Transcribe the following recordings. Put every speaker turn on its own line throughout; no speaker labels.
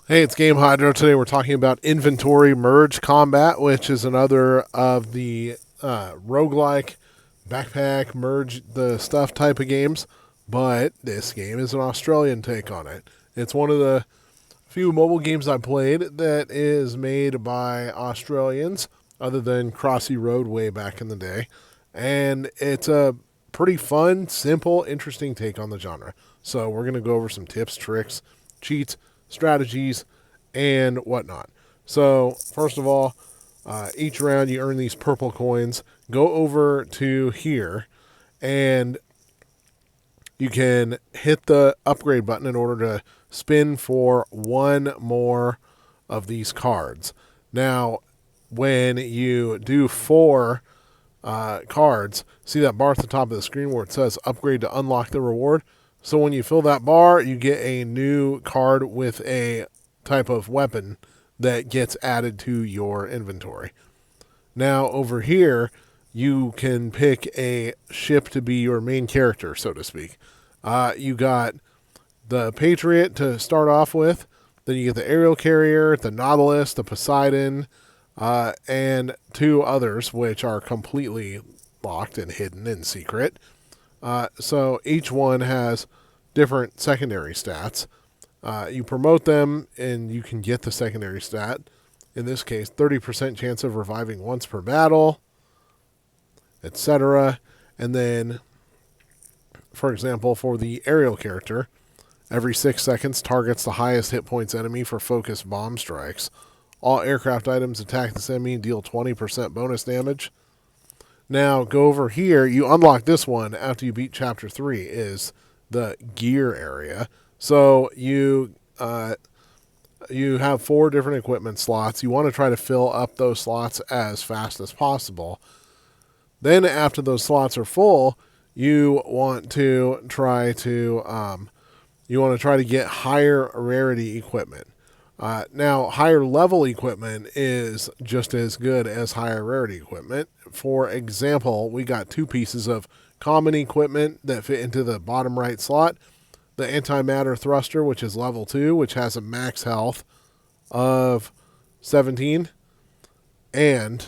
Hey, it's Game Hydro. Today we're talking about Inventory Merge Combat, which is another of the roguelike backpack merge the stuff type of games. But this game is an Australian take on it. It's one of the few mobile games I played that is made by Australians, other than Crossy Road way back in the day. And it's a pretty fun, simple, interesting take on the genre. So we're going to go over some tips, tricks, cheats, strategies, and whatnot. So, first of all, each round you earn these purple coins. Go over to here, and you can hit the upgrade button in order to spin for one more of these cards. Now, when you do four cards, see that bar at the top of the screen where it says upgrade to unlock the reward? So when you fill that bar, you get a new card with a type of weapon that gets added to your inventory. Now, over here, you can pick a ship to be your main character, so to speak. You got the Patriot to start off with, then you get the Aerial Carrier, the Nautilus, the Poseidon, and two others, which are completely locked and hidden in secret. So each one has different secondary stats. You promote them, and you can get the secondary stat. In this case, 30% chance of reviving once per battle, etc. And then, for example, for the aerial character, every 6 seconds targets the highest hit points enemy for focused bomb strikes. All aircraft items attack this enemy and deal 20% bonus damage. Now, go over here. You unlock this one after you beat Chapter 3, is the gear area. So you have 4 different equipment slots. You want to try to fill up those slots as fast as possible. Then after those slots are full, you want to try to get higher rarity equipment. Now, higher level equipment is just as good as higher rarity equipment. For example, we got 2 pieces of common equipment that fit into the bottom right slot. The antimatter thruster, which is level 2, which has a max health of 17, and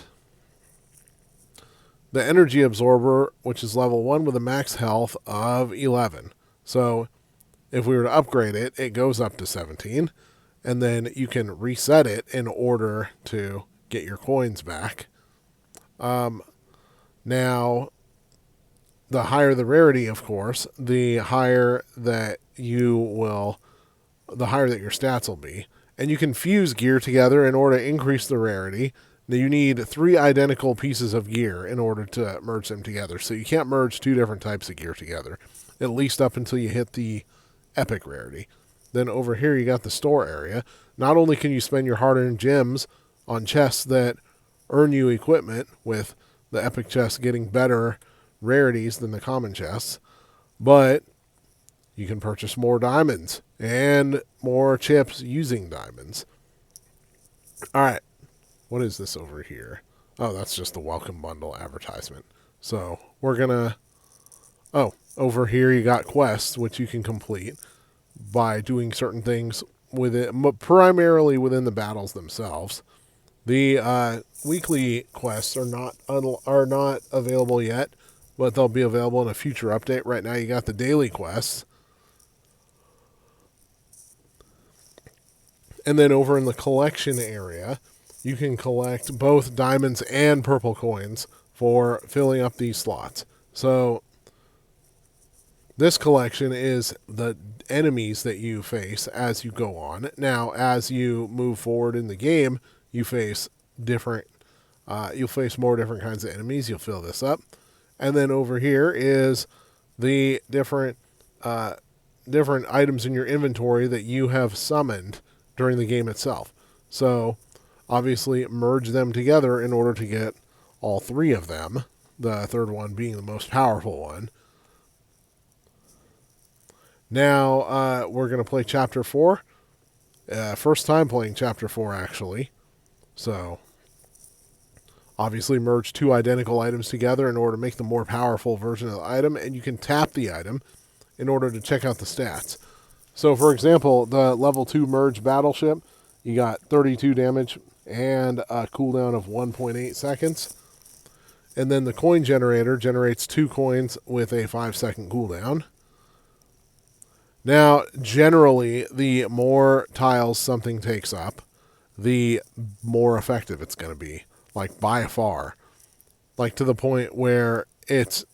the energy absorber, which is level 1 with a max health of 11. So if we were to upgrade it, it goes up to 17, and then you can reset it in order to get your coins back. Now, the higher the rarity, of course, the higher that your stats will be. And you can fuse gear together in order to increase the rarity. Now, you need 3 identical pieces of gear in order to merge them together. So you can't merge 2 different types of gear together, at least up until you hit the epic rarity. Then over here, you got the store area. Not only can you spend your hard-earned gems on chests that earn you equipment, with the epic chests getting better rarities than the common chests, but you can purchase more diamonds and more chips using diamonds. All right, what is this over here? Oh, that's just the welcome bundle advertisement. So we're gonna. Oh, over here you got quests which you can complete by doing certain things with it, primarily within the battles themselves. The weekly quests are not available yet, but they'll be available in a future update. Right now, you got the daily quests. And then over in the collection area, you can collect both diamonds and purple coins for filling up these slots. So this collection is the enemies that you face as you go on. Now, as you move forward in the game, you face you'll face more different kinds of enemies. You'll fill this up. And then over here is the different items in your inventory that you have summoned during the game itself. So obviously merge them together in order to get all 3 of them, the third one being the most powerful one. Now we're going to play Chapter 4. First time playing Chapter 4, actually. So obviously merge 2 identical items together in order to make the more powerful version of the item, and you can tap the item in order to check out the stats. So, for example, the level 2 merge battleship, you got 32 damage and a cooldown of 1.8 seconds. And then the coin generator generates 2 coins with a 5-second cooldown. Now, generally, the more tiles something takes up, the more effective it's going to be. Like, by far. Like, to the point where it's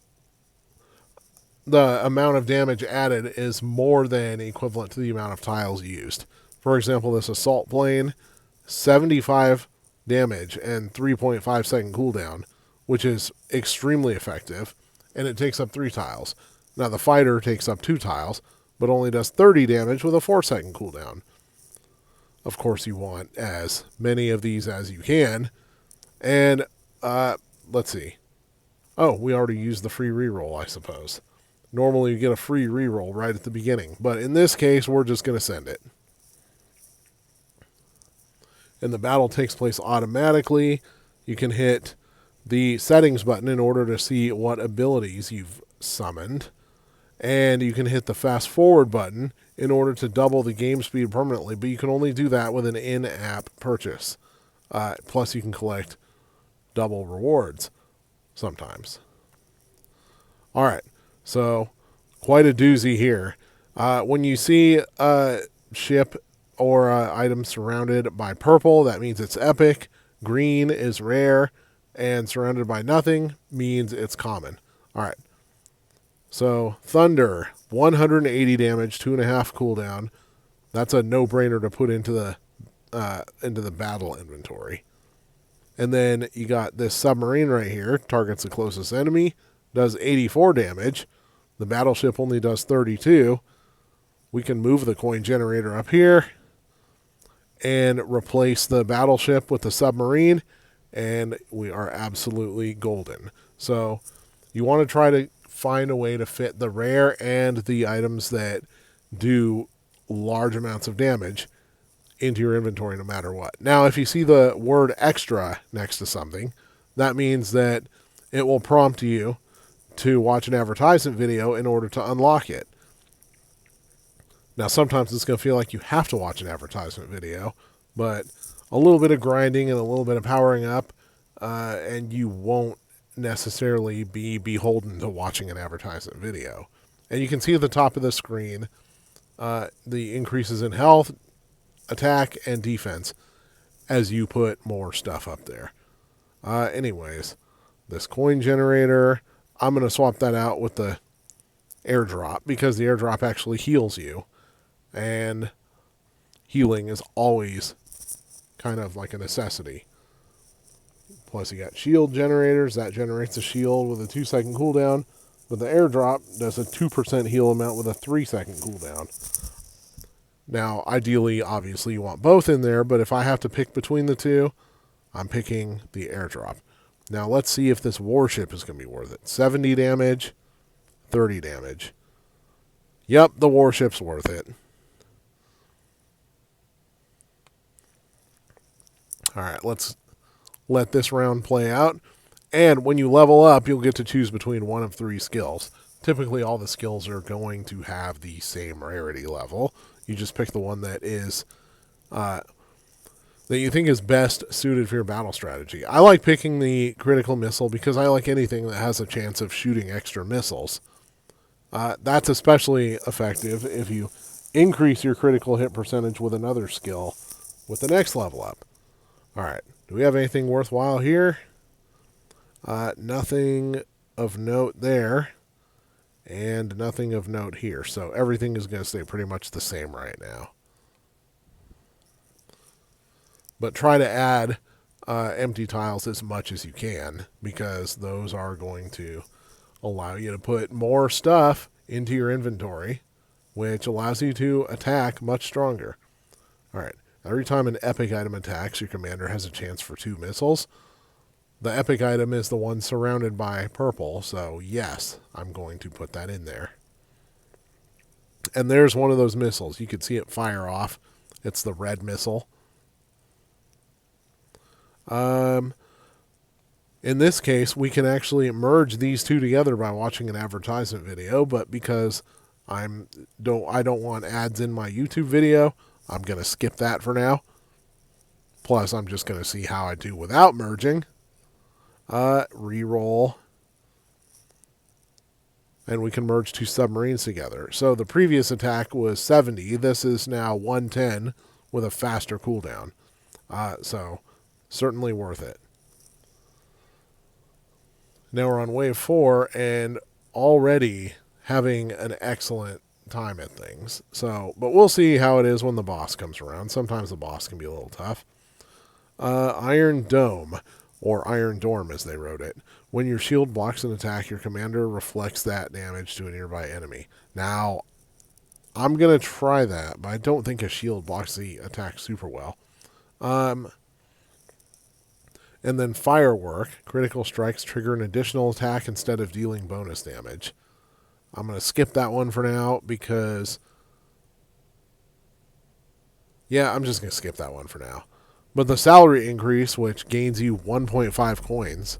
the amount of damage added is more than equivalent to the amount of tiles used. For example, this assault plane, 75 damage and 3.5 second cooldown, which is extremely effective, and it takes up 3 tiles. Now, the fighter takes up 2 tiles, but only does 30 damage with a 4-second cooldown. Of course, you want as many of these as you can. And, let's see. Oh, we already used the free reroll, I suppose. Normally you get a free reroll right at the beginning, but in this case, we're just going to send it. And the battle takes place automatically. You can hit the settings button in order to see what abilities you've summoned. And you can hit the fast forward button in order to double the game speed permanently, but you can only do that with an in-app purchase. Plus, you can collect double rewards sometimes. All right, so quite a doozy here. When you see a ship or item surrounded by purple, that means it's epic. Green is rare, and surrounded by nothing means it's common. All right. So, Thunder, 180 damage, 2.5 cooldown. That's a no-brainer to put into the battle inventory. And then you got this submarine right here, targets the closest enemy, does 84 damage. The battleship only does 32. We can move the coin generator up here and replace the battleship with the submarine, and we are absolutely golden. So, you want to try to find a way to fit the rare and the items that do large amounts of damage into your inventory no matter what. Now, if you see the word extra next to something, that means that it will prompt you to watch an advertisement video in order to unlock it. Now, sometimes it's going to feel like you have to watch an advertisement video, but a little bit of grinding and a little bit of powering up, and you won't necessarily be beholden to watching an advertisement video. And you can see at the top of the screen the increases in health, attack, and defense as you put more stuff up there. Anyways, this coin generator, I'm going to swap that out with the airdrop because the airdrop actually heals you. And healing is always kind of like a necessity. Plus, you got shield generators. That generates a shield with a 2-second cooldown. But the airdrop does a 2% heal amount with a 3-second cooldown. Now, ideally, obviously, you want both in there. But if I have to pick between the two, I'm picking the airdrop. Now, let's see if this warship is going to be worth it. 70 damage, 30 damage. Yep, the warship's worth it. All right, let's let this round play out. And when you level up, you'll get to choose between one of 3 skills. Typically, all the skills are going to have the same rarity level. You just pick the one that is that you think is best suited for your battle strategy. I like picking the critical missile because I like anything that has a chance of shooting extra missiles. That's especially effective if you increase your critical hit percentage with another skill with the next level up. All right. Do we have anything worthwhile here? Nothing of note there. And nothing of note here. So everything is going to stay pretty much the same right now. But try to add empty tiles as much as you can, because those are going to allow you to put more stuff into your inventory, which allows you to attack much stronger. All right. Every time an epic item attacks, your commander has a chance for 2 missiles. The epic item is the one surrounded by purple, so yes, I'm going to put that in there. And there's one of those missiles. You can see it fire off. It's the red missile. In this case, we can actually merge these two together by watching an advertisement video, but because I don't want ads in my YouTube video. I'm going to skip that for now. Plus, I'm just going to see how I do without merging. Reroll. And we can merge two submarines together. So the previous attack was 70. This is now 110 with a faster cooldown. So certainly worth it. Now we're on wave 4 and already having an excellent time at things. So, but we'll see how it is when the boss comes around. Sometimes the boss can be a little tough. Iron Dome, or Iron Dorm as they wrote it. When your shield blocks an attack, your commander reflects that damage to a nearby enemy. Now, I'm going to try that, but I don't think a shield blocks the attack super well. And then Firework. Critical strikes trigger an additional attack instead of dealing bonus damage. I'm going to skip that one for now because... yeah, I'm just going to skip that one for now. But the salary increase, which gains you 1.5 coins...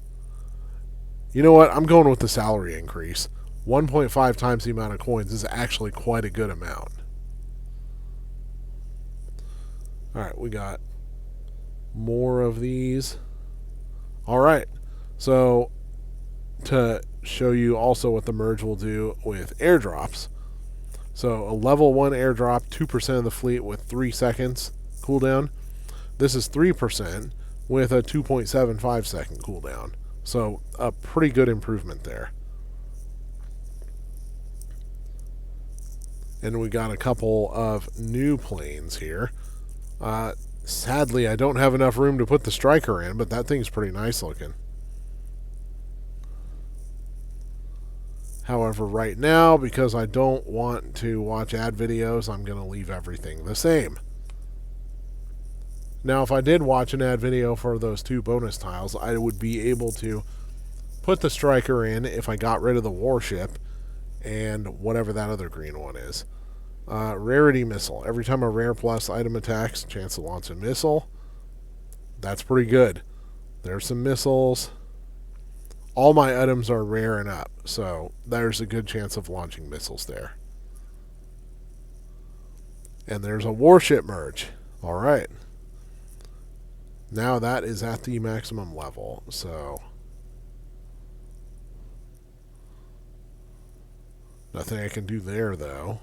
you know what? I'm going with the salary increase. 1.5 times the amount of coins is actually quite a good amount. Alright, we got more of these. Alright, so to show you also what the merge will do with airdrops. So a level 1 airdrop, 2% of the fleet with 3 seconds cooldown. This is 3% with a 2.75 second cooldown. So a pretty good improvement there. And we got a couple of new planes here. Sadly, I don't have enough room to put the Striker in, but that thing's pretty nice looking. However, right now, because I don't want to watch ad videos, I'm going to leave everything the same. Now, if I did watch an ad video for those 2 bonus tiles, I would be able to put the Striker in if I got rid of the Warship and whatever that other green one is. Rarity Missile. Every time a Rare Plus item attacks, chance to launch a missile. That's pretty good. There's some missiles. All my items are rare and up, so there's a good chance of launching missiles there. And there's a Warship merge. Alright. Now that is at the maximum level, so... nothing I can do there, though.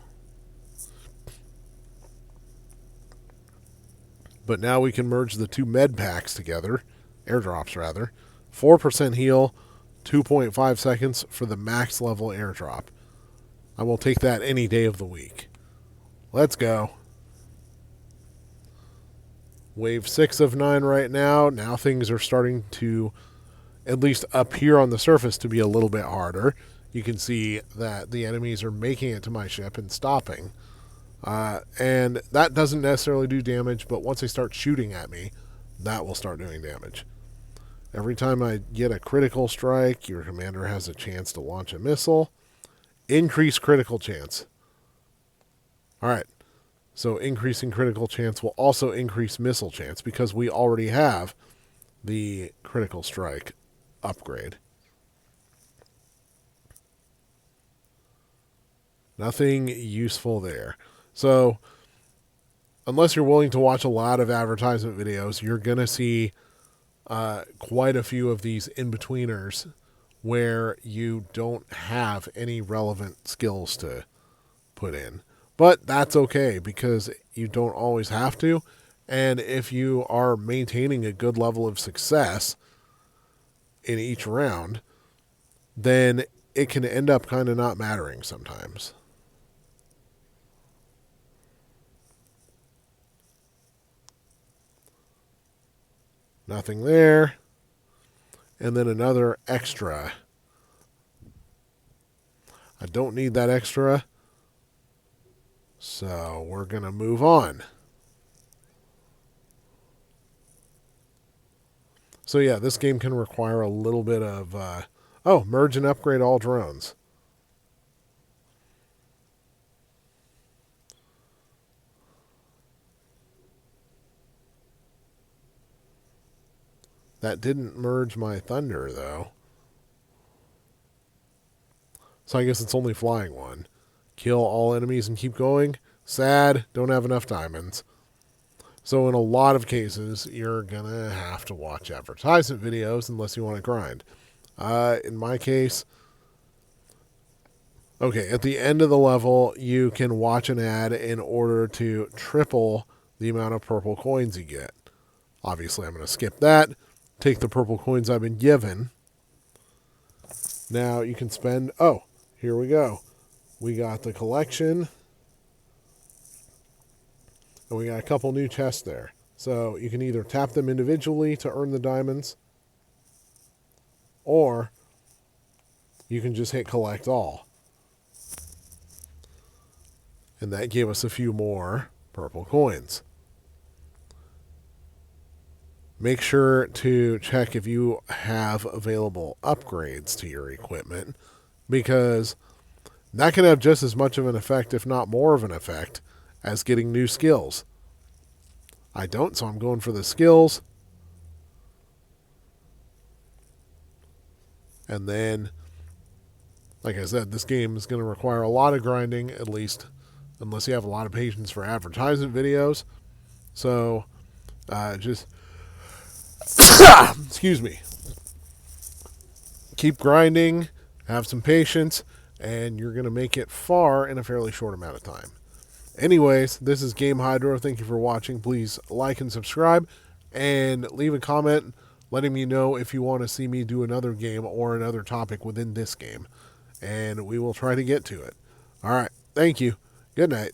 But now we can merge the 2 med packs together. Airdrops, rather. 4% heal, 2.5 seconds for the max level airdrop. I will take that any day of the week. Let's go. Wave 6 of 9 right now. Now things are starting to, at least up here on the surface, to be a little bit harder. You can see that the enemies are making it to my ship and stopping. And that doesn't necessarily do damage, but once they start shooting at me, that will start doing damage. Every time I get a critical strike, your commander has a chance to launch a missile. Increase critical chance. Alright, so increasing critical chance will also increase missile chance because we already have the critical strike upgrade. Nothing useful there. So, unless you're willing to watch a lot of advertisement videos, you're going to see quite a few of these in-betweeners where you don't have any relevant skills to put in. But that's okay because you don't always have to. And if you are maintaining a good level of success in each round, then it can end up kind of not mattering sometimes. Nothing there. And then another extra. I don't need that extra. So we're going to move on. So yeah, this game can require a little bit of... merge and upgrade all drones. That didn't merge my Thunder, though. So I guess it's only flying one. kill all enemies and keep going. Sad, don't have enough diamonds. So in a lot of cases, you're going to have to watch advertisement videos unless you want to grind. In my case, okay, at the end of the level, you can watch an ad in order to triple the amount of purple coins you get. Obviously, I'm going to skip that, take the purple coins I've been given. Now you can spend, oh, here we go. We got the collection, and we got a couple new chests there. So you can either tap them individually to earn the diamonds, or you can just hit collect all. And that gave us a few more purple coins. Make sure to check if you have available upgrades to your equipment, because that can have just as much of an effect, if not more of an effect, as getting new skills. I don't, so I'm going for the skills. And then, like I said, this game is going to require a lot of grinding, at least, unless you have a lot of patience for advertisement videos. So, just, excuse me, keep grinding, have some patience, and you're going to make it far in a fairly short amount of time. Anyways, this is Game Hydro. Thank you for watching. Please like and subscribe, and leave a comment letting me know if you want to see me do another game or another topic within this game, and we will try to get to it. All right. Thank you. Good night.